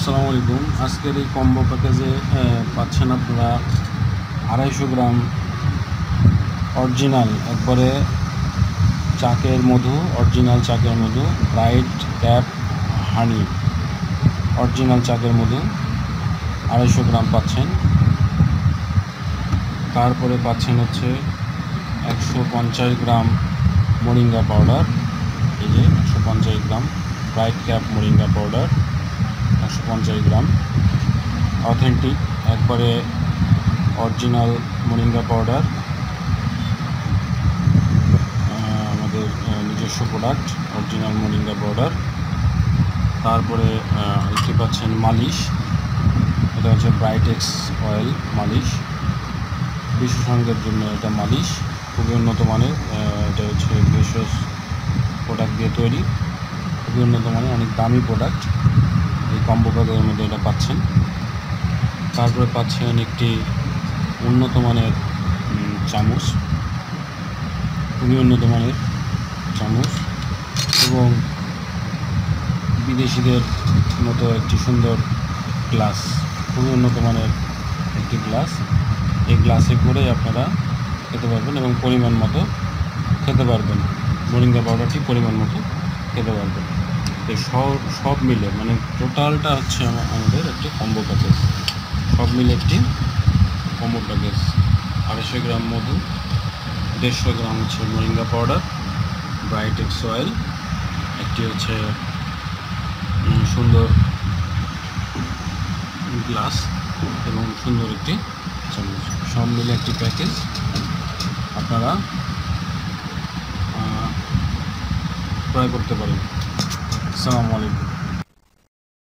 আসসালামু আলাইকুম। আজকের এই কম্বো প্যাকেজে পাচ্ছেন আপনারা 250 গ্রাম অরিজিনাল একবারে চাকের মধু, অরিজিনাল চাকের মধু, ব্রাইট ক্যাপ হানি অরিজিনাল চাকের মধু 250 গ্রাম পাচ্ছেন। তারপরে পাচ্ছেন হচ্ছে 150 গ্রাম মোরিঙ্গা পাউডার, এই যে 150 গ্রাম ব্রাইট ক্যাপ মোরিঙ্গা পাউডার 150 গ্রাম, অথেন্টিক একবারে অরিজিনাল মোরিঙ্গা পাউডার, আমাদের নিজস্ব প্রোডাক্ট অরিজিনাল মোরিঙ্গা পাউডার। তারপরে একটি পাচ্ছেন মালিশ, এটা হচ্ছে ব্রাইটেক্স অয়েল মালিশ, বিশেষজ্ঞের জন্য এটা মালিশ, খুবই উন্নত মানের। এটা হচ্ছে ভেষজ প্রোডাক্ট দিয়ে তৈরি, খুবই উন্নত মানের, অনেক দামি প্রোডাক্ট। এই কম্বো প্যাকের মধ্যে এটা পাচ্ছেন। তারপরে পাচ্ছেন একটি উন্নত মানের চামচ, খুবই উন্নত মানের চামচ, এবং বিদেশিদের মতো একটি সুন্দর গ্লাস, খুবই উন্নত মানের একটি গ্লাস। এই গ্লাসে করেই আপনারা খেতে পারবেন এবং পরিমাণ মতো খেতে পারবেন, মোরিঙ্গা পাউডারটি পরিমাণ মতো খেতে পারবেন। এই সব মিলে মানে টোটালটা হচ্ছে আমাদের একটি কম্বো প্যাকেজ, সব মিলে একটি কম্বো প্যাকেজ। 250 গ্রাম মধু, 150 গ্রাম হচ্ছে মোরিঙ্গা পাউডার, ব্রাইটেক্স অয়েল, একটি হচ্ছে সুন্দর গ্লাস এবং সুন্দর একটি চামচ, সব মিলে একটি প্যাকেজ আপনারা ক্রয় করতে পারেন। আসসালামু আলাইকুম।